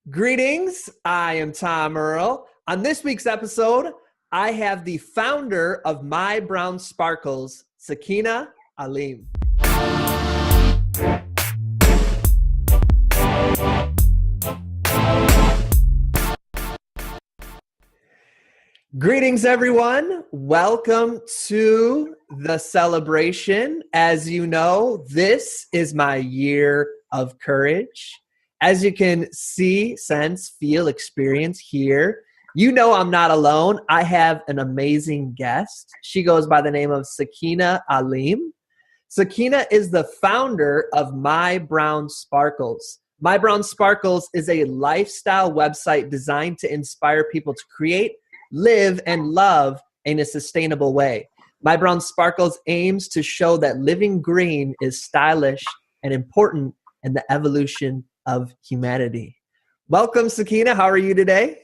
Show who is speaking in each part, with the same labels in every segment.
Speaker 1: Greetings, I am Tom Earl. On this week's episode, I have the founder of My Brown Sparklez, Sakeenah Aleem. Greetings, everyone. Welcome to the celebration. As you know, this is my year of courage. As you can see, sense, feel, experience, hear, you know I'm not alone. I have an amazing guest. She goes by the name of Sakeenah Aleem. Sakeenah is the founder of My Brown Sparklez. My Brown Sparklez is a lifestyle website designed to inspire people to create, live, and love in a sustainable way. My Brown Sparklez aims to show that living green is stylish and important in the evolution of humanity. Welcome, Sakeenah. How are you today?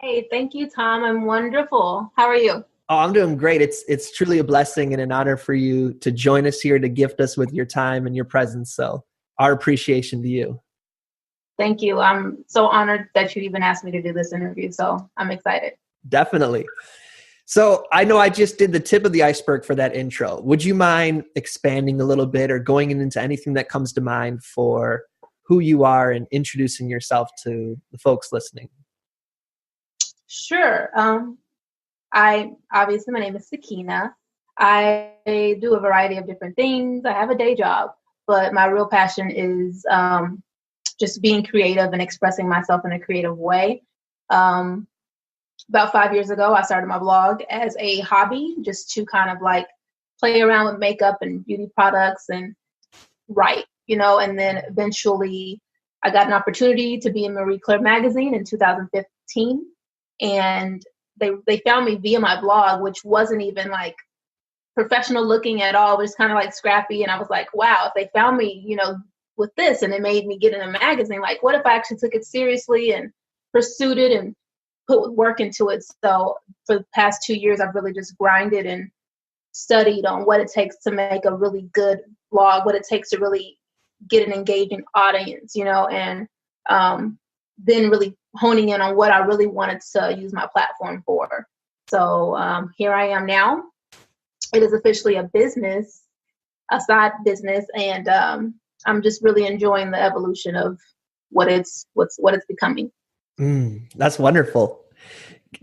Speaker 2: Hey, thank you, Tom. I'm wonderful. How are you?
Speaker 1: Oh, I'm doing great. It's truly a blessing and an honor for you to join us here, to gift us with your time and your presence. So our appreciation to you.
Speaker 2: Thank you. I'm so honored that you even asked me to do this interview. So I'm excited.
Speaker 1: Definitely. So I know I just did the tip of the iceberg for that intro. Would you mind expanding a little bit or going into anything that comes to mind for who you are and introducing yourself to the folks listening?
Speaker 2: Sure. My name is Sakeenah. I do a variety of different things. I have a day job, but my real passion is just being creative and expressing myself in a creative way. About 5 years ago, I started my blog as a hobby, just to kind of like play around with makeup and beauty products and write, and then eventually I got an opportunity to be in Marie Claire magazine in 2015. And they found me via my blog, which wasn't even like professional looking at all. It was kind of like scrappy. And I was like, wow, if they found me, with this, and it made me get in a magazine, like what if I actually took it seriously and pursued it and put work into it? So for the past 2 years, I've really just grinded and studied on what it takes to make a really good blog, what it takes to really get an engaging audience, and then really honing in on what I really wanted to use my platform for. So here I am now. It is officially a business, a side business, and I'm just really enjoying the evolution of what it's becoming.
Speaker 1: That's wonderful.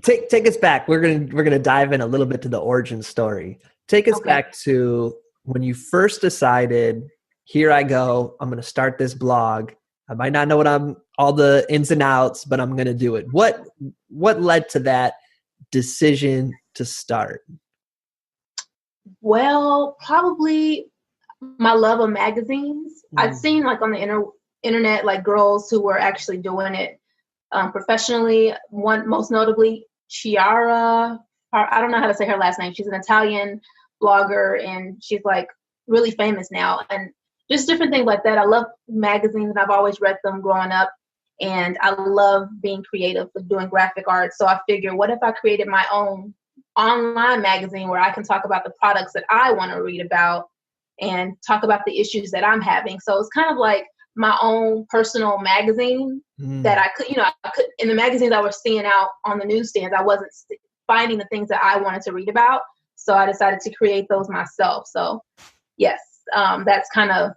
Speaker 1: Take us back. We're gonna dive in a little bit to the origin story. Take us back to when you first decided, here I go, I'm going to start this blog. I might not know all the ins and outs, but I'm going to do it. What led to that decision to start?
Speaker 2: Well, probably my love of magazines. I'd seen like on the internet, like girls who were actually doing it professionally. One, most notably, Chiara. I don't know how to say her last name. She's an Italian blogger, and she's like really famous now. And just different things like that. I love magazines, and I've always read them growing up. And I love being creative with doing graphic art. So I figured, what if I created my own online magazine where I can talk about the products that I want to read about and talk about the issues that I'm having. So it's kind of like my own personal magazine that I could, in the magazines I was seeing out on the newsstands, I wasn't finding the things that I wanted to read about. So I decided to create those myself. So yes, that's kind of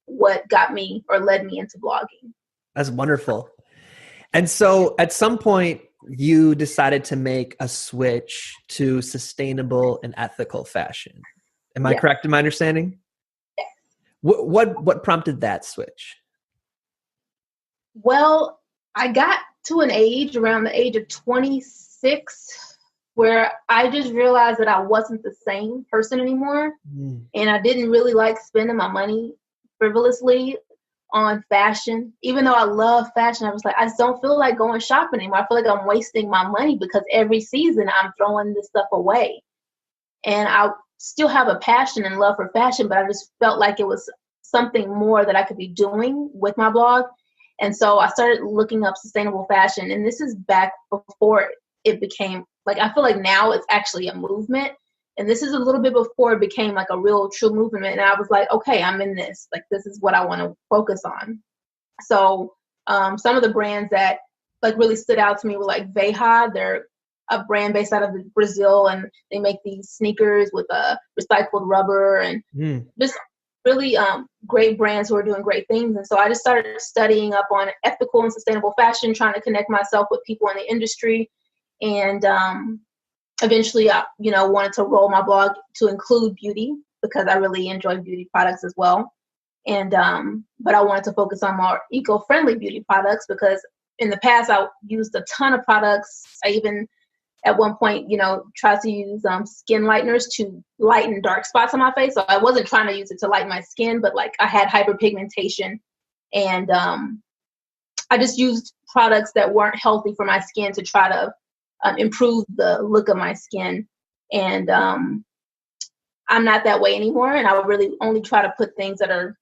Speaker 2: what got me or led me into blogging.
Speaker 1: That's wonderful. And so at some point you decided to make a switch to sustainable and ethical fashion. Am I correct in my understanding?
Speaker 2: Yes.
Speaker 1: What prompted that switch?
Speaker 2: Well, I got to an age around the age of 26 where I just realized that I wasn't the same person anymore. And I didn't really like spending my money frivolously on fashion. Even though I love fashion, I was like, I just don't feel like going shopping anymore. I feel like I'm wasting my money because every season I'm throwing this stuff away. And I still have a passion and love for fashion, but I just felt like it was something more that I could be doing with my blog. And so I started looking up sustainable fashion. And this is back before it became, like, I feel like now it's actually a movement. And this is a little bit before it became like a real true movement. And I was like, okay, I'm in this. Like, this is what I want to focus on. So Some of the brands that like really stood out to me were like Veja. They're a brand based out of Brazil, and they make these sneakers with recycled rubber and just really great brands who are doing great things. And so I just started studying up on ethical and sustainable fashion, trying to connect myself with people in the industry. And eventually, I, wanted to roll my blog to include beauty because I really enjoy beauty products as well. And but I wanted to focus on more eco-friendly beauty products because in the past I used a ton of products. I even at one point, tried to use skin lighteners to lighten dark spots on my face. So I wasn't trying to use it to lighten my skin, but like I had hyperpigmentation, and I just used products that weren't healthy for my skin to try to improve the look of my skin. And I'm not that way anymore. And I would really only try to put things that are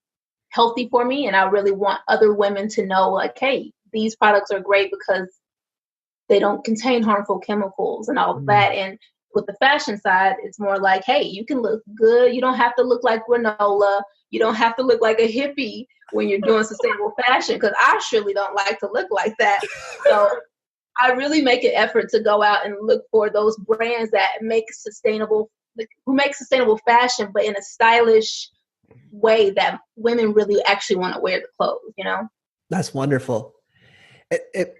Speaker 2: healthy for me. And I really want other women to know, like, hey, these products are great because they don't contain harmful chemicals and all of that. And with the fashion side, it's more like, hey, you can look good. You don't have to look like granola. You don't have to look like a hippie when you're doing sustainable fashion, because I surely don't like to look like that. So I really make an effort to go out and look for those brands that who make sustainable fashion, but in a stylish way that women really actually want to wear the clothes,
Speaker 1: That's wonderful.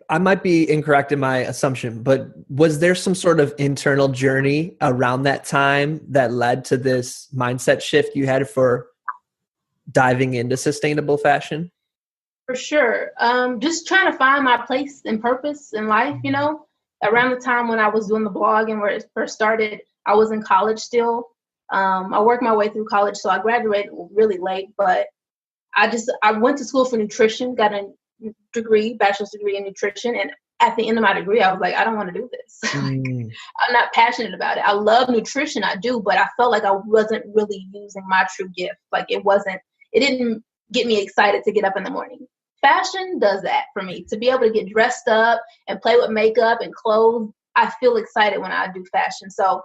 Speaker 1: I might be incorrect in my assumption, but was there some sort of internal journey around that time that led to this mindset shift you had for diving into sustainable fashion?
Speaker 2: For sure. Just trying to find my place and purpose in life, Around the time when I was doing the blog and where it first started, I was in college still. I worked my way through college, so I graduated really late, but I went to school for nutrition, got a bachelor's degree in nutrition. And at the end of my degree, I was like, I don't want to do this. I'm not passionate about it. I love nutrition, I do, but I felt like I wasn't really using my true gift. Like it didn't get me excited to get up in the morning. Fashion does that for me. To be able to get dressed up and play with makeup and clothes, I feel excited when I do fashion. So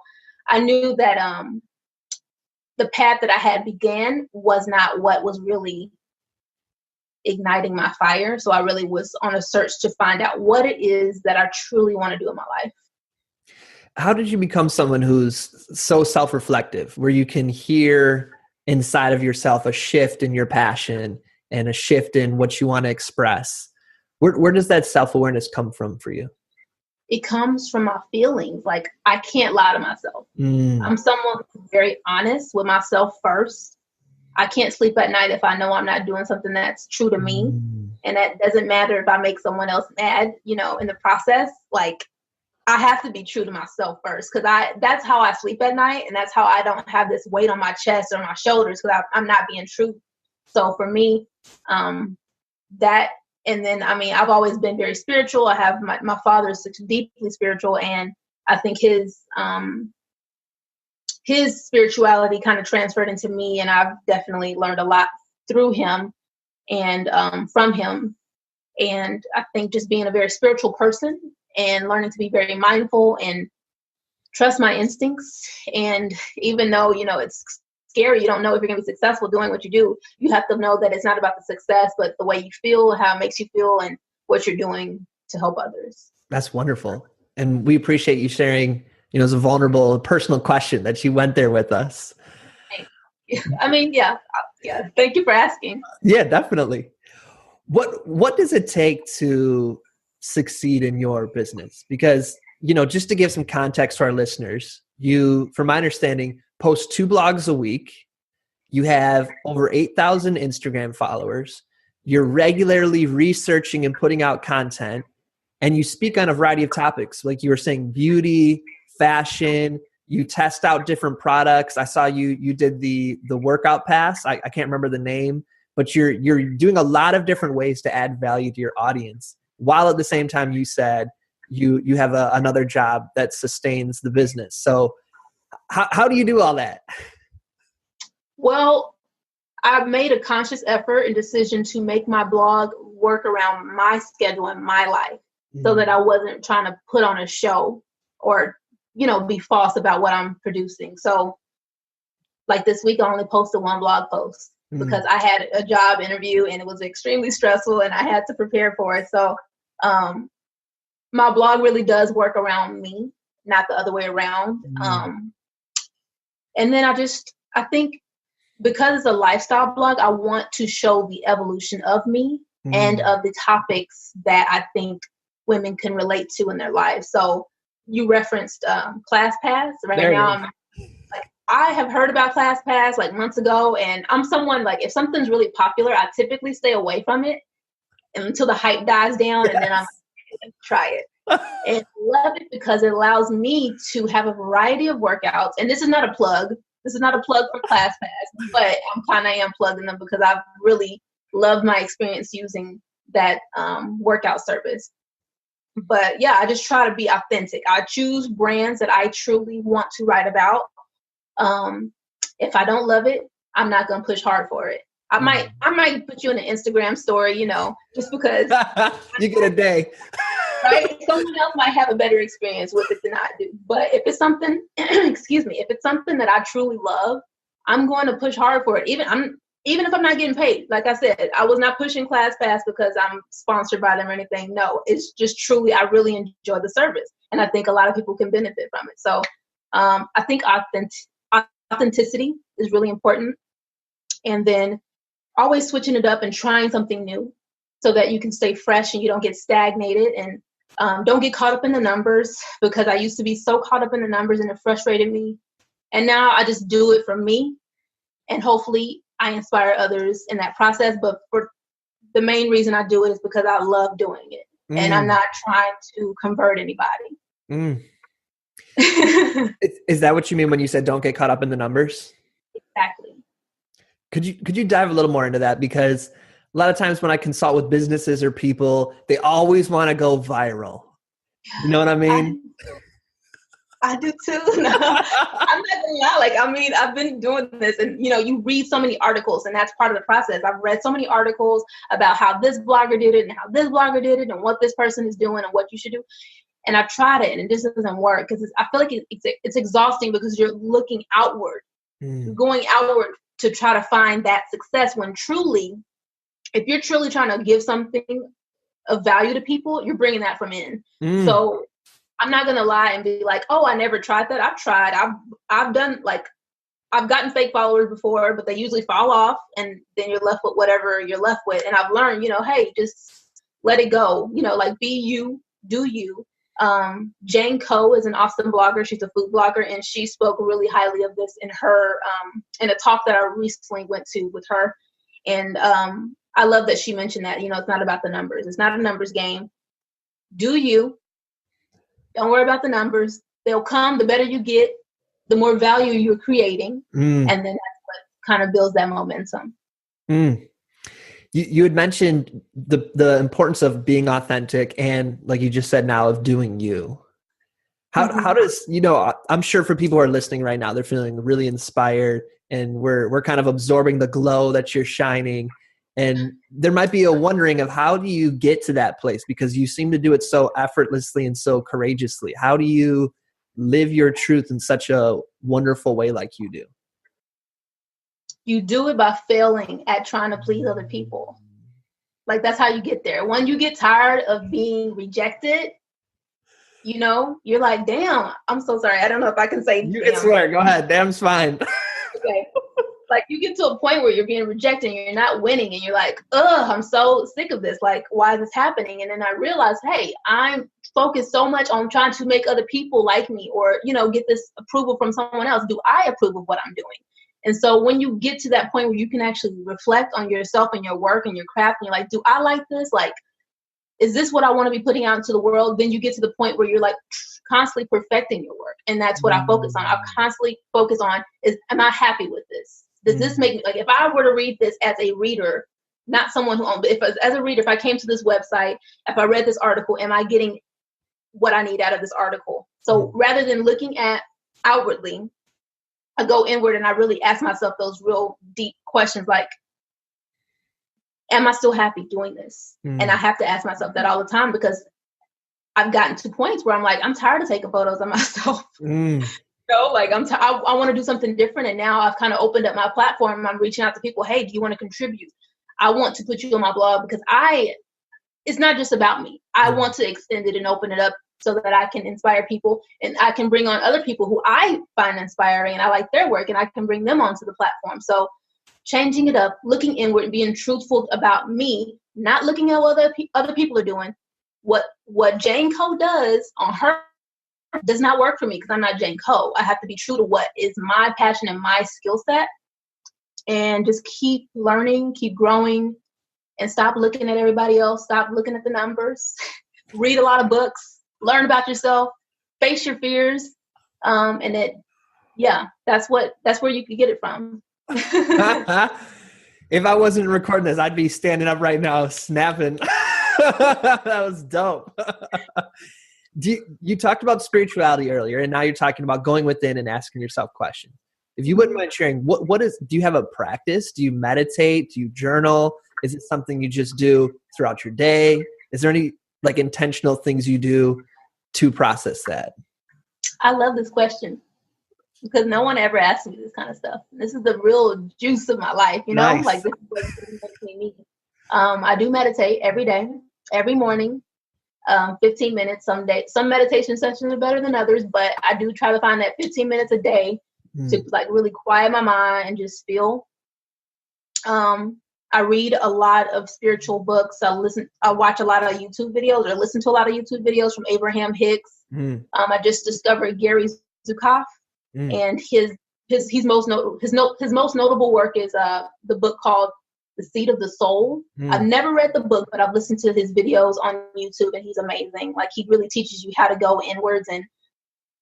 Speaker 2: I knew that the path that I had began was not what was really igniting my fire. So I really was on a search to find out what it is that I truly want to do in my life.
Speaker 1: How did you become someone who's so self-reflective, where you can hear inside of yourself a shift in your passion and a shift in what you want to express? Where does that self-awareness come from for you?
Speaker 2: It comes from my feelings. Like I can't lie to myself. I'm someone who's very honest with myself first. I can't sleep at night if I know I'm not doing something that's true to me. And that doesn't matter if I make someone else mad, in the process. Like I have to be true to myself first, because that's how I sleep at night. And that's how I don't have this weight on my chest or my shoulders, because I'm not being true. So for me, that, and then, I've always been very spiritual. I have my father is deeply spiritual, and I think his spirituality kind of transferred into me, and I've definitely learned a lot through him and from him. And I think just being a very spiritual person and learning to be very mindful and trust my instincts. And even though, it's scary, you don't know if you're going to be successful doing what you do, you have to know that it's not about the success, but the way you feel, how it makes you feel, and what you're doing to help others.
Speaker 1: That's wonderful. And we appreciate you sharing, it's a vulnerable, personal question that you went there with us.
Speaker 2: Yeah. Thank you for asking.
Speaker 1: Yeah, definitely. What does it take to succeed in your business? Because, just to give some context to our listeners, you, from my understanding, post 2 blogs a week. You have over 8,000 Instagram followers. You're regularly researching and putting out content, and you speak on a variety of topics. Like you were saying, beauty, fashion, you test out different products. I saw you did the workout pass. I can't remember the name, but you're doing a lot of different ways to add value to your audience, while at the same time you said you have another job that sustains the business. So how do you do all that?
Speaker 2: Well, I've made a conscious effort and decision to make my blog work around my schedule and my life, so that I wasn't trying to put on a show or be false about what I'm producing. So like this week, I only posted 1 blog post. because I had a job interview and it was extremely stressful and I had to prepare for it. So my blog really does work around me, not the other way around. And then I think because it's a lifestyle blog, I want to show the evolution of me and of the topics that I think women can relate to in their lives. So you referenced ClassPass. Right now, I have heard about ClassPass like months ago, and I'm someone like if something's really popular, I typically stay away from it until the hype dies down, and then I'm like, try it. And I love it because it allows me to have a variety of workouts. And this is not a plug. This is not a plug for ClassPass, but I am plugging them because I've really loved my experience using that workout service. But yeah, I just try to be authentic. I choose brands that I truly want to write about. If I don't love it, I'm not going to push hard for it. I might put you in an Instagram story, just because
Speaker 1: you get a day.
Speaker 2: Right? Someone else might have a better experience with it than I do. But if it's something, if it's something that I truly love, I'm going to push hard for it. Even if I'm not getting paid. Like I said, I was not pushing ClassPass because I'm sponsored by them or anything. No, it's just truly, I really enjoy the service. And I think a lot of people can benefit from it. So I think authenticity is really important. And then always switching it up and trying something new so that you can stay fresh and you don't get stagnated and don't get caught up in the numbers, because I used to be so caught up in the numbers and it frustrated me. And now I just do it for me, and hopefully I inspire others in that process. But for the main reason I do it is because I love doing it, and I'm not trying to convert anybody.
Speaker 1: Is that what you mean when you said don't get caught up in the numbers?
Speaker 2: Exactly.
Speaker 1: Could you dive a little more into that? Because a lot of times when I consult with businesses or people, they always want to go viral. You know what I mean?
Speaker 2: I do too. No, I'm not gonna lie. I've been doing this, and you read so many articles, and that's part of the process. I've read so many articles about how this blogger did it and how this blogger did it and what this person is doing and what you should do. And I've tried it, and it just doesn't work because I feel like it's exhausting because you're looking outward. You're going outward to try to find that success when truly, if you're truly trying to give something of value to people, you're bringing that from in. So I'm not going to lie and be like, oh, I never tried that. I've tried. I've done I've gotten fake followers before, but they usually fall off and then you're left with whatever you're left with. And I've learned, hey, just let it go, be you, do you. Jane Coe is an awesome blogger. She's a food blogger, and she spoke really highly of this in her, in a talk that I recently went to with her. And, I love that she mentioned that, it's not about the numbers. It's not a numbers game. Do you. Don't worry about the numbers. They'll come. The better you get, the more value you're creating. And then that's what kind of builds that momentum.
Speaker 1: You had mentioned the importance of being authentic and, like you just said now, of doing you. How does, I'm sure for people who are listening right now, they're feeling really inspired, and we're kind of absorbing the glow that you're shining. And there might be a wondering of how do you get to that place, because you seem to do it so effortlessly and so courageously. How do you live your truth in such a wonderful way like you do?
Speaker 2: You do it by failing at trying to please other people. Like, that's how you get there. When you get tired of being rejected, you're like, damn, I'm so sorry. I don't know if I can say
Speaker 1: you can swear. Go ahead. Damn's fine.
Speaker 2: Okay. Like, you get to a point where you're being rejected and you're not winning, and you're like, ugh, I'm so sick of this. Like, why is this happening? And then I realized, hey, I'm focused so much on trying to make other people like me, or, get this approval from someone else. Do I approve of what I'm doing? And so when you get to that point where you can actually reflect on yourself and your work and your craft, and you're like, do I like this? Like, is this what I want to be putting out into the world? Then you get to the point where you're like constantly perfecting your work. And that's what I focus on. I constantly focus on is, am I happy with this? Does this make me, like, if I were to read this as a reader, not someone who owns, but as a reader, if I came to this website, if I read this article, am I getting what I need out of this article? So rather than looking at outwardly, I go inward and I really ask myself those real deep questions like, am I still happy doing this? And I have to ask myself that all the time, because I've gotten to points where I'm like, I'm tired of taking photos of myself. Like I want to do something different. And now I've kind of opened up my platform. I'm reaching out to people. Hey, do you want to contribute? I want to put you on my blog because it's not just about me. I want to extend it and open it up so that I can inspire people and I can bring on other people who I find inspiring and I like their work and I can bring them onto the platform. So changing it up, looking inward, being truthful about me, not looking at what other people are doing. What Jane Coe does on her does not work for me because I'm not Jane Coe. I have to be true to what is my passion and my skill set and just keep learning, keep growing, and stop looking at everybody else. Stop looking at the numbers. Read a lot of books. Learn about yourself. Face your fears. That's where you could get it from.
Speaker 1: If I wasn't recording this, I'd be standing up right now snapping. That was dope. You talked about spirituality earlier, and now you're talking about going within and asking yourself questions. If you wouldn't mind sharing, do you have a practice? Do you meditate? Do you journal? Is it something you just do throughout your day? Is there any like intentional things you do to process that?
Speaker 2: I love this question because no one ever asks me this kind of stuff. This is the real juice of my life, you know?
Speaker 1: Nice.
Speaker 2: Like this is what makes me. I do meditate every day, every morning, 15 minutes some day. Some meditation sessions are better than others, but I do try to find that 15 minutes a day to like really quiet my mind and just feel. I read a lot of spiritual books. I watch a lot of YouTube videos or listen to a lot of YouTube videos from Abraham Hicks. I just discovered Gary Zukav, and his most notable work is the book called The Seed of the Soul. I've never read the book, but I've listened to his videos on YouTube, and he's amazing. Like he really teaches you how to go inwards and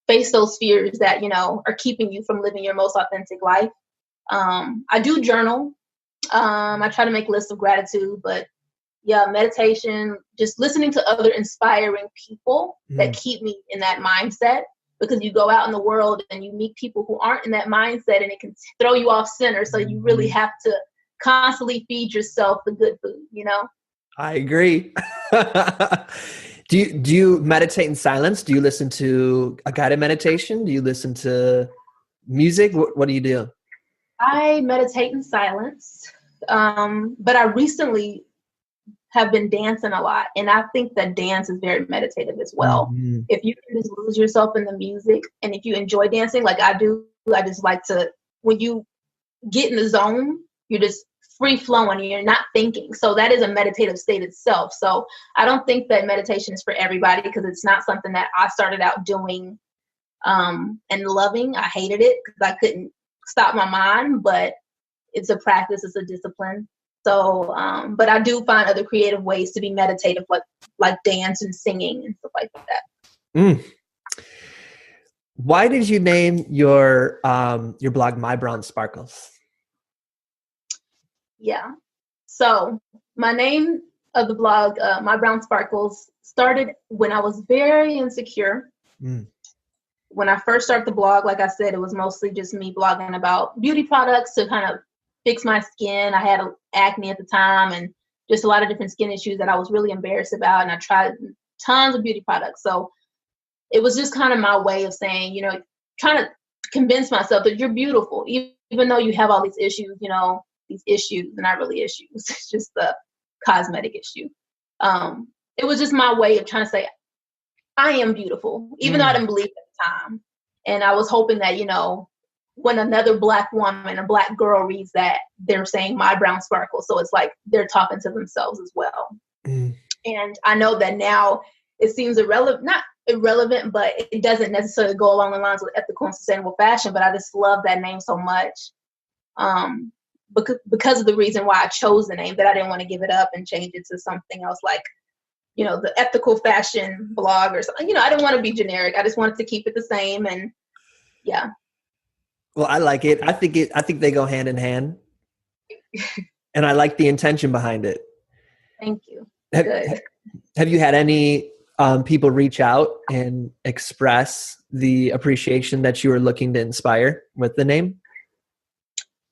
Speaker 2: face those fears that, you know, are keeping you from living your most authentic life. I do journal. I try to make lists of gratitude, but yeah, meditation, just listening to other inspiring people that keep me in that mindset, because you go out in the world and you meet people who aren't in that mindset and it can throw you off center. So you really have to constantly feed yourself the good food, you know?
Speaker 1: I agree. Do you meditate in silence? Do you listen to a guided meditation? Do you listen to music? What do you do?
Speaker 2: I meditate in silence, but I recently have been dancing a lot, and I think that dance is very meditative as well. If you can just lose yourself in the music, and if you enjoy dancing like I do, I just like to, when you get in the zone, you're just free flowing and you're not thinking. So that is a meditative state itself. So I don't think that meditation is for everybody because it's not something that I started out doing and loving. I hated it because I couldn't stop my mind, but it's a practice, it's a discipline. So, but I do find other creative ways to be meditative, like dance and singing and stuff like that.
Speaker 1: Why did you name your blog My Brown Sparklez?
Speaker 2: Yeah. So my name of the blog, My Brown Sparklez, started when I was very insecure. When I first started the blog, like I said, it was mostly just me blogging about beauty products to kind of fix my skin. I had acne at the time and just a lot of different skin issues that I was really embarrassed about. And I tried tons of beauty products. So it was just kind of my way of saying, you know, trying to convince myself that you're beautiful, even though you have all these issues, you know, these issues are not really issues. It's just the cosmetic issue. It was just my way of trying to say, I am beautiful, even though I didn't believe it at the time. And I was hoping that, you know, when another Black woman, a Black girl reads that, they're saying My Brown Sparkle. So it's like they're talking to themselves as well. And I know that now it seems not irrelevant, but it doesn't necessarily go along the lines with ethical and sustainable fashion. But I just love that name so much. Because of the reason why I chose the name, that I didn't want to give it up and change it to something else like, you know, the ethical fashion blog or something. You know, I didn't want to be generic. I just wanted to keep it the same. And yeah.
Speaker 1: Well, I like it. I think they go hand in hand. And I like the intention behind it.
Speaker 2: Thank you.
Speaker 1: Have you had any people reach out and express the appreciation that you were looking to inspire with the name?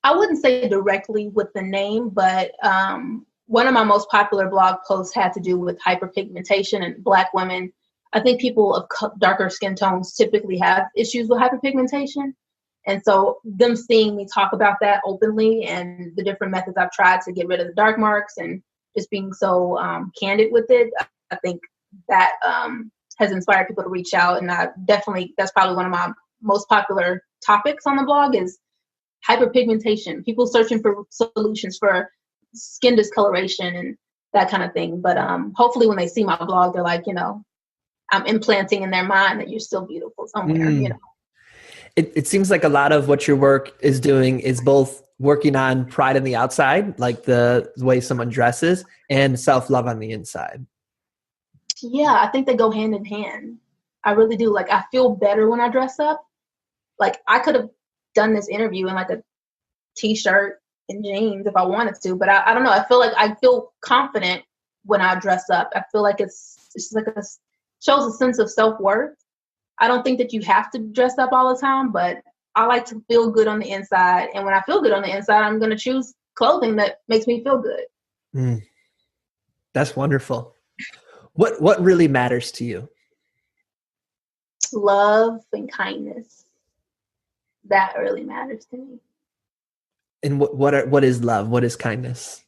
Speaker 2: I wouldn't say directly with the name, but one of my most popular blog posts had to do with hyperpigmentation and Black women. I think people of darker skin tones typically have issues with hyperpigmentation. And so them seeing me talk about that openly and the different methods I've tried to get rid of the dark marks and just being so candid with it, I think that has inspired people to reach out. And that's probably one of my most popular topics on the blog is hyperpigmentation, people searching for solutions for skin discoloration and that kind of thing. But hopefully when they see my blog, they're like, I'm implanting in their mind that you're still beautiful somewhere,
Speaker 1: It seems like a lot of what your work is doing is both working on pride on the outside, like the way someone dresses, and self-love on the inside.
Speaker 2: Yeah, I think they go hand in hand. I really do. Like, I feel better when I dress up. Like, I could have done this interview in like a t-shirt and jeans if I wanted to, but I don't know. I feel confident when I dress up. I feel like it's like shows a sense of self-worth. I don't think that you have to dress up all the time, but I like to feel good on the inside. And when I feel good on the inside, I'm going to choose clothing that makes me feel good.
Speaker 1: That's wonderful. What really matters to you?
Speaker 2: Love and kindness. That really matters to me.
Speaker 1: And what is love? What is kindness?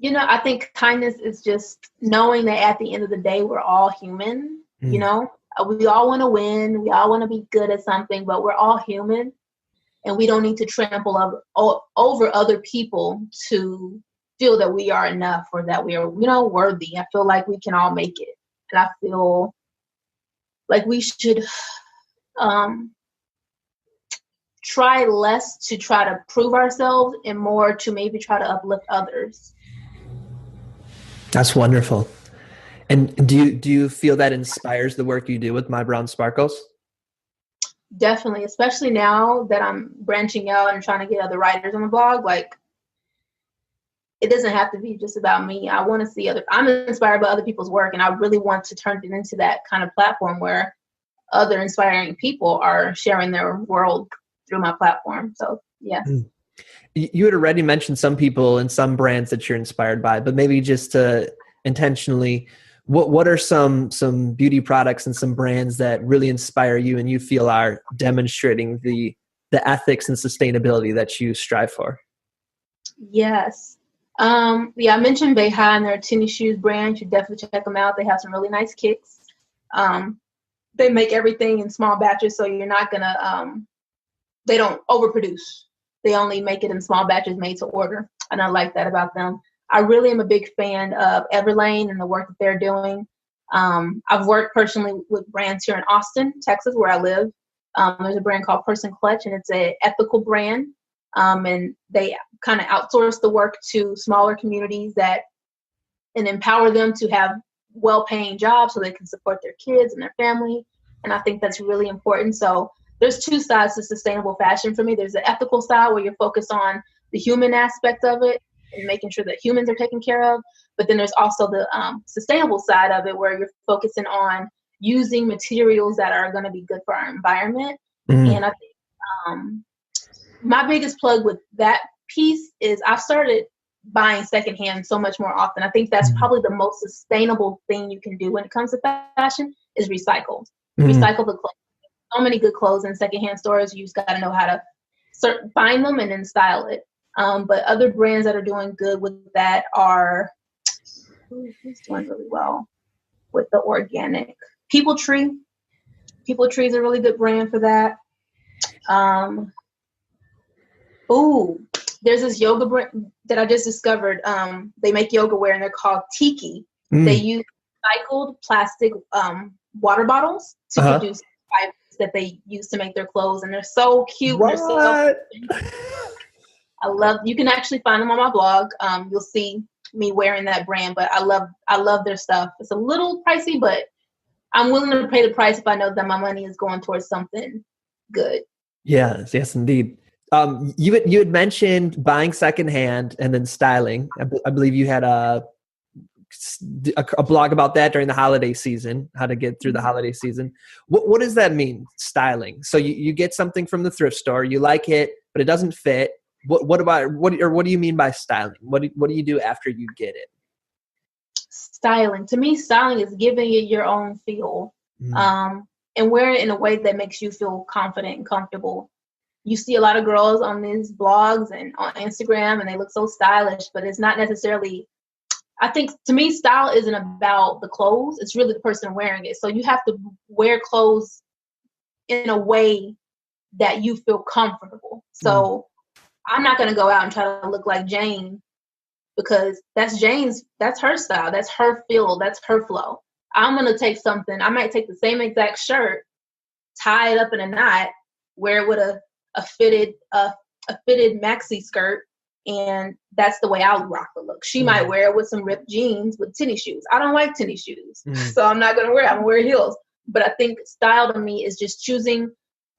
Speaker 2: I think kindness is just knowing that at the end of the day, we're all human. We all want to win. We all want to be good at something, but we're all human. And we don't need to trample over other people to feel that we are enough or that we are, worthy. I feel like we can all make it. And I feel like we should try less to try to prove ourselves and more to maybe try to uplift others.
Speaker 1: That's wonderful. And do you feel that inspires the work you do with My Brown Sparklez?
Speaker 2: Definitely, especially now that I'm branching out and trying to get other writers on the blog. Like, it doesn't have to be just about me. I want to see I'm inspired by other people's work, and I really want to turn it into that kind of platform where other inspiring people are sharing their world through my platform. So, yeah.
Speaker 1: You had already mentioned some people and some brands that you're inspired by, but maybe just to intentionally, what are some beauty products and some brands that really inspire you and you feel are demonstrating the ethics and sustainability that you strive for?
Speaker 2: Yes. I mentioned Beha and their tennis shoes brand. You should definitely check them out. They have some really nice kicks. They make everything in small batches, so you're not gonna. They don't overproduce. They only make it in small batches made to order. And I like that about them. I really am a big fan of Everlane and the work that they're doing. I've worked personally with brands here in Austin, Texas, where I live. There's a brand called Person Clutch, and it's an ethical brand. And they kind of outsource the work to smaller communities and empower them to have well-paying jobs so they can support their kids and their family. And I think that's really important. So there's two sides to sustainable fashion for me. There's the ethical side where you're focused on the human aspect of it and making sure that humans are taken care of. But then there's also the sustainable side of it where you're focusing on using materials that are going to be good for our environment. And I think my biggest plug with that piece is I've started buying secondhand so much more often. I think that's probably the most sustainable thing you can do when it comes to fashion is recycle. Recycle the clothes. So many good clothes in secondhand stores. You just got to know how to find them and then style it. But other brands that are doing good with that are who's doing really well with the organic People Tree. People Tree is a really good brand for that. There's this yoga brand that I just discovered. They make yoga wear and they're called Tiki. They use recycled plastic water bottles to produce fibers that they use to make their clothes, and they're so cute. They're so you can actually find them on my blog. You'll see me wearing that brand, but I love their stuff. It's a little pricey, but I'm willing to pay the price if I know that my money is going towards something good.
Speaker 1: Yes, indeed. You had mentioned buying secondhand and then styling. I believe you had a blog about that during the holiday season, how to get through the holiday season. What does that mean, styling? So you get something from the thrift store, you like it, but it doesn't fit. What do you mean by styling? What do you do after you get it?
Speaker 2: styling. To me, styling is giving it your own feel, and wear it in a way that makes you feel confident and comfortable. You see a lot of girls on these blogs and on Instagram, and they look so stylish, but it's not necessarily. I think to me, style isn't about the clothes. It's really the person wearing it. So you have to wear clothes in a way that you feel comfortable. So I'm not going to go out and try to look like Jane, because that's her style. That's her feel. That's her flow. I'm going to take something. I might take the same exact shirt, tie it up in a knot, wear it with a fitted maxi skirt, and that's the way I'll rock the look. She might wear it with some ripped jeans with tennis shoes. I don't like tennis shoes, so I'm not going to wear it. I'm going to wear heels. But I think style to me is just choosing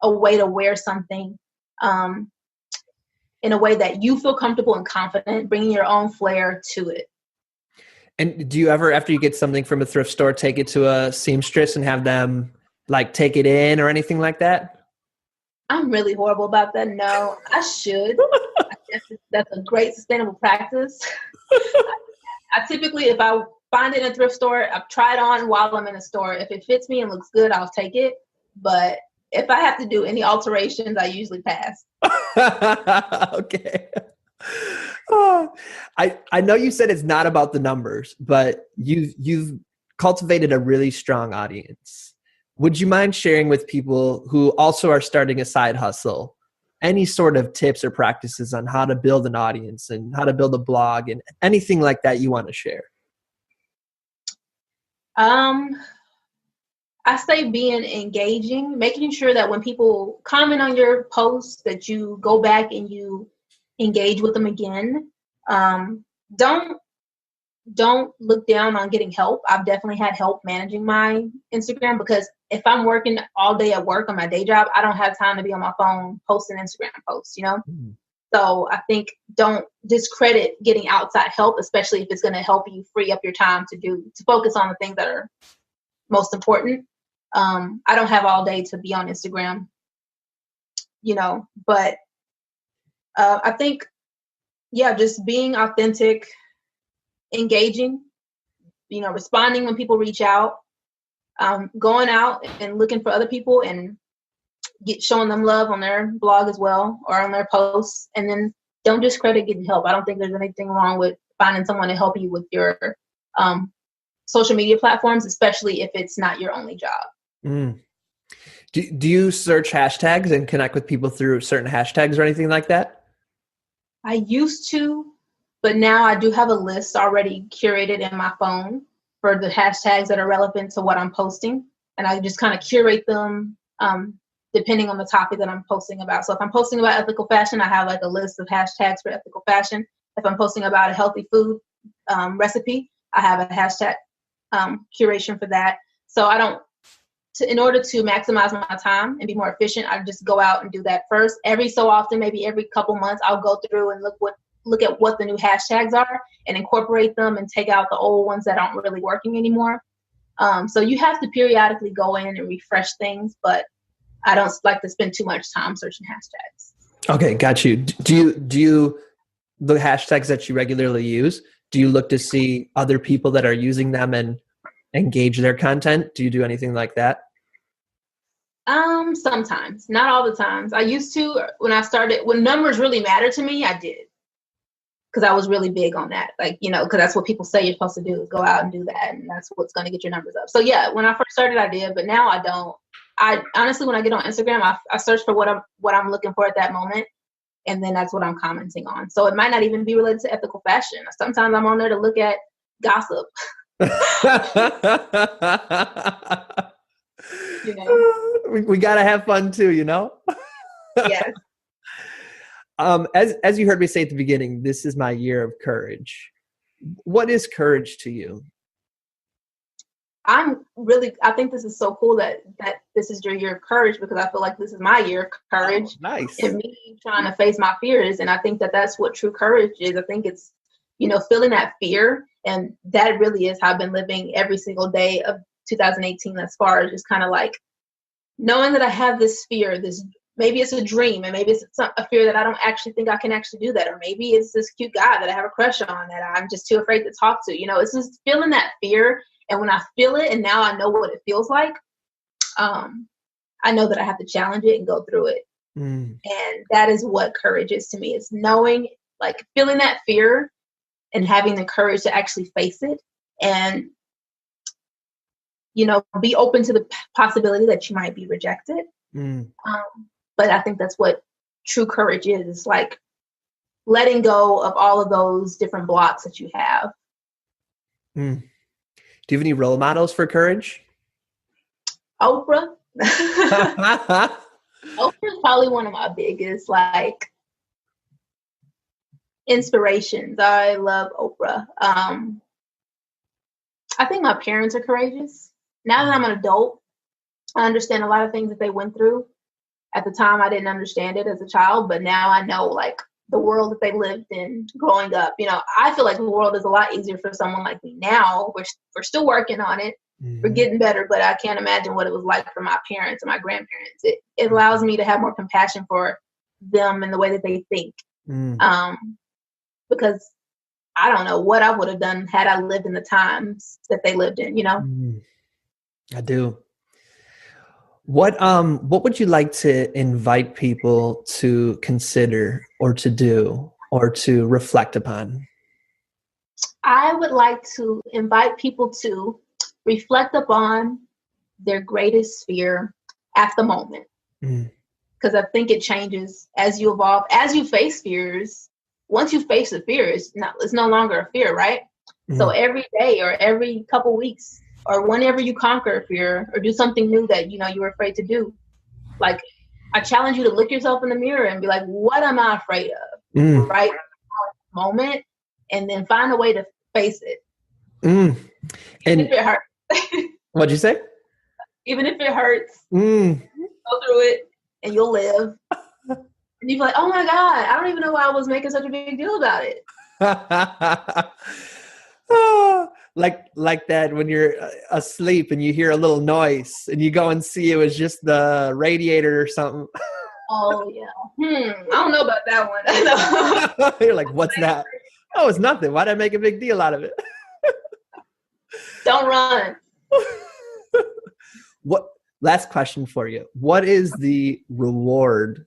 Speaker 2: a way to wear something in a way that you feel comfortable and confident, bringing your own flair to it.
Speaker 1: And do you ever, after you get something from a thrift store, take it to a seamstress and have them like take it in or anything like that?
Speaker 2: I'm really horrible about that. No, I should. I guess that's a great sustainable practice. I typically, if I find it in a thrift store, I've tried on while I'm in a store. If it fits me and looks good, I'll take it. But if I have to do any alterations, I usually pass.
Speaker 1: Okay. Oh, I know you said it's not about the numbers, but you've cultivated a really strong audience. Would you mind sharing with people who also are starting a side hustle any sort of tips or practices on how to build an audience and how to build a blog and anything like that you want to share?
Speaker 2: I say being engaging, making sure that when people comment on your posts that you go back and you engage with them again. Don't look down on getting help. I've definitely had help managing my Instagram, because if I'm working all day at work on my day job, I don't have time to be on my phone posting Instagram posts, So I think don't discredit getting outside help, especially if it's going to help you free up your time to focus on the things that are most important. I don't have all day to be on Instagram, but I think, just being authentic, engaging, responding when people reach out, going out and looking for other people and showing them love on their blog as well, or on their posts. And then don't discredit getting help. I don't think there's anything wrong with finding someone to help you with your social media platforms, especially if it's not your only job.
Speaker 1: Do you search hashtags and connect with people through certain hashtags or anything like that?
Speaker 2: I used to, but now I do have a list already curated in my phone for the hashtags that are relevant to what I'm posting. And I just kind of curate them depending on the topic that I'm posting about. So if I'm posting about ethical fashion, I have like a list of hashtags for ethical fashion. If I'm posting about a healthy food recipe, I have a hashtag curation for that. So in order to maximize my time and be more efficient, I just go out and do that first. Every so often, maybe every couple months, I'll go through and look at what the new hashtags are and incorporate them and take out the old ones that aren't really working anymore. So you have to periodically go in and refresh things, but I don't like to spend too much time searching hashtags.
Speaker 1: Okay, got you. Do you the hashtags that you regularly use, do you look to see other people that are using them and engage their content? Do you do anything like that?
Speaker 2: Sometimes, not all the times. I used to, when numbers really mattered to me, I did. Because I was really big on that. Because that's what people say you're supposed to do, is go out and do that. And that's what's going to get your numbers up. So yeah, when I first started, I did, but now I don't. I honestly, when I get on Instagram, I search for what I'm looking for at that moment. And then that's what I'm commenting on. So it might not even be related to ethical fashion. Sometimes I'm on there to look at gossip.
Speaker 1: We got to have fun too,
Speaker 2: Yes.
Speaker 1: As you heard me say at the beginning, this is my year of courage. What is courage to you?
Speaker 2: I think this is so cool that this is your year of courage, because I feel like this is my year of courage.
Speaker 1: Oh, nice.
Speaker 2: And me trying to face my fears. And I think that's what true courage is. I think it's, feeling that fear. And that really is how I've been living every single day of 2018 thus far, just kind of like knowing that I have this fear, this maybe it's a dream, and maybe it's a fear that I don't actually think I can actually do that. Or maybe it's this cute guy that I have a crush on that I'm just too afraid to talk to. It's just feeling that fear. And when I feel it, and now I know what it feels like, I know that I have to challenge it and go through it. And that is what courage is to me. It's knowing, like, feeling that fear and having the courage to actually face it and, be open to the possibility that you might be rejected. But I think that's what true courage is, like letting go of all of those different blocks that you have.
Speaker 1: Do you have any role models for courage?
Speaker 2: Oprah. Oprah's probably one of my biggest, like, inspirations. I love Oprah. I think my parents are courageous. Now that I'm an adult, I understand a lot of things that they went through. At the time, I didn't understand it as a child, but now I know, like, the world that they lived in growing up. I feel like the world is a lot easier for someone like me now. We're still working on it. We're getting better, but I can't imagine what it was like for my parents and my grandparents. It allows me to have more compassion for them and the way that they think. Because I don't know what I would have done had I lived in the times that they lived in,
Speaker 1: I do. What would you like to invite people to consider or to do or to reflect upon?
Speaker 2: I would like to invite people to reflect upon their greatest fear at the moment. Because I think it changes as you evolve, as you face fears. Once you face the fear, it's no longer a fear, right? So every day or every couple weeks or whenever you conquer a fear or do something new that you were afraid to do, like, I challenge you to look yourself in the mirror and be like, what am I afraid of right moment? And then find a way to face it. And if it hurts.
Speaker 1: What'd you say?
Speaker 2: Even if it hurts, go through it and you'll live. And you'll be like, oh my God, I don't even know why I was making such a big deal about it. Like that when you're asleep and you hear a little noise and you go and see it was just the radiator or something. Oh yeah. I don't know about that one.
Speaker 1: You're like, what's that? Oh, it's nothing. Why'd I make a big deal out of it?
Speaker 2: Don't run.
Speaker 1: Last question for you. What is the reward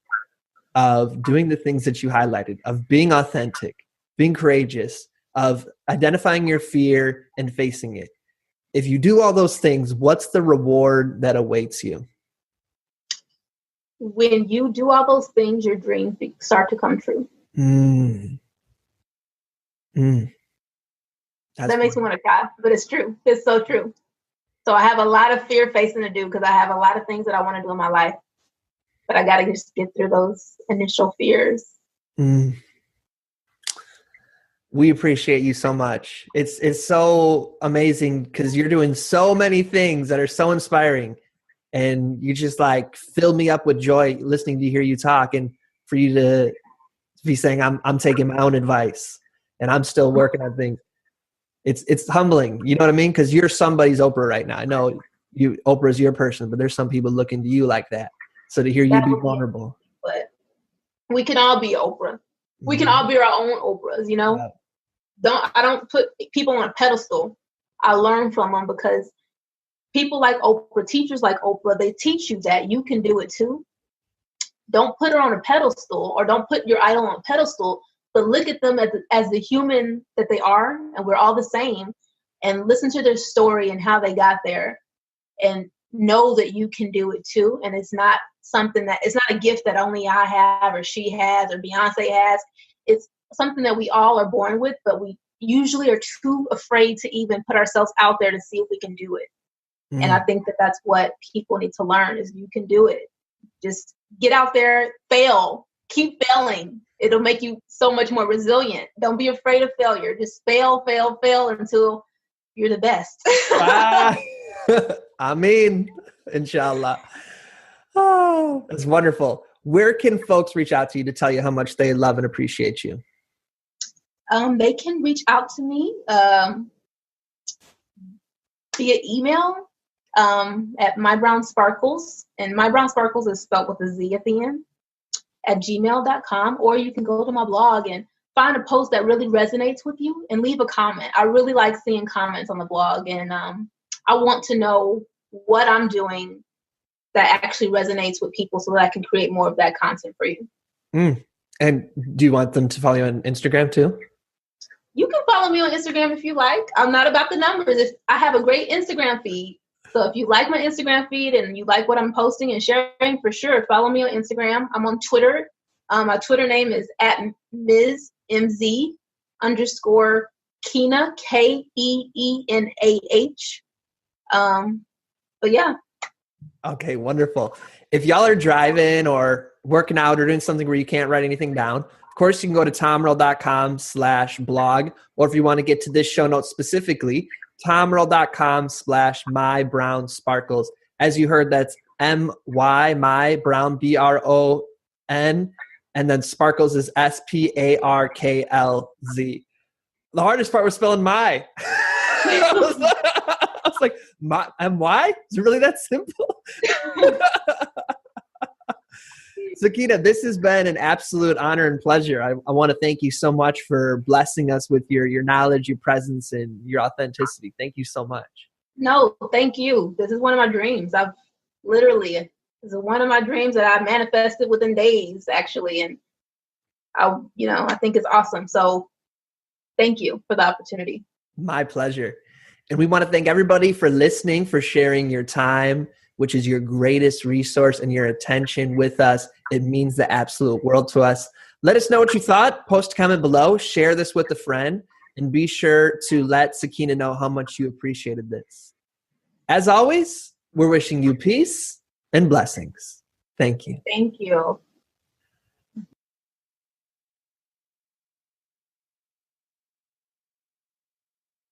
Speaker 1: of doing the things that you highlighted, of being authentic, being courageous, of identifying your fear and facing it? If you do all those things, what's the reward that awaits you?
Speaker 2: When you do all those things, your dreams start to come true. That makes me want to cry, but it's true. It's so true. So I have a lot of fear facing to do because I have a lot of things that I want to do in my life, but I got to just get through those initial fears.
Speaker 1: We appreciate you so much. It's so amazing because you're doing so many things that are so inspiring, and you just like fill me up with joy listening to hear you talk, and for you to be saying I'm taking my own advice and I'm still working on things. It's humbling, you know what I mean? Because you're somebody's Oprah right now. I know Oprah's your person, but there's some people looking to you like that. So to hear you be vulnerable.
Speaker 2: But we can all be Oprah. We can all be our own Oprahs, Yeah. I don't put people on a pedestal. I learn from them because people like Oprah, teachers like Oprah, they teach you that you can do it too. Don't put her on a pedestal or don't put your idol on a pedestal, but look at them as the human that they are, and we're all the same, and listen to their story and how they got there, and know that you can do it too. And it's not it's not a gift that only I have or she has or Beyonce has. It's something that we all are born with, but we usually are too afraid to even put ourselves out there to see if we can do it. And I think that that's what people need to learn is you can do it. Just get out there, fail, keep failing. It'll make you so much more resilient. Don't be afraid of failure. Just fail until you're the best.
Speaker 1: Ameen. Inshallah. Oh, that's wonderful. Where can folks reach out to you to tell you how much they love and appreciate you?
Speaker 2: They can reach out to me via email at My Brown Sparklez, and My Brown Sparklez is spelled with a Z at the end, at gmail.com, or you can go to my blog and find a post that really resonates with you and leave a comment. I really like seeing comments on the blog, and I want to know what I'm doing that actually resonates with people so that I can create more of that content for you.
Speaker 1: And do you want them to follow you on Instagram too?
Speaker 2: You can follow me on Instagram if you like. I'm not about the numbers. I have a great Instagram feed. So if you like my Instagram feed and you like what I'm posting and sharing, for sure, follow me on Instagram. I'm on Twitter. My Twitter name is at Ms. MZ _ Keenah, KEENAH. But yeah.
Speaker 1: Okay, wonderful. If y'all are driving or working out or doing something where you can't write anything down, of course, you can go to tomearl.com/blog, or if you want to get to this show note specifically, tomearl.com/My Brown Sparklez. As you heard, that's MY, My Brown, BRON, and then Sparklez is SPARKLZ. The hardest part was spelling my. I was like, MY? Is it really that simple? Sakeenah, this has been an absolute honor and pleasure. I want to thank you so much for blessing us with your knowledge, your presence, and your authenticity. Thank you so much.
Speaker 2: No, thank you. This is one of my dreams. This is one of my dreams that I manifested within days, actually. And I think it's awesome. So thank you for the opportunity.
Speaker 1: My pleasure. And we want to thank everybody for listening, for sharing your time, which is your greatest resource, and your attention with us. It means the absolute world to us. Let us know what you thought. Post a comment below. Share this with a friend. And be sure to let Sakeenah know how much you appreciated this. As always, we're wishing you peace and blessings. Thank you.
Speaker 2: Thank you.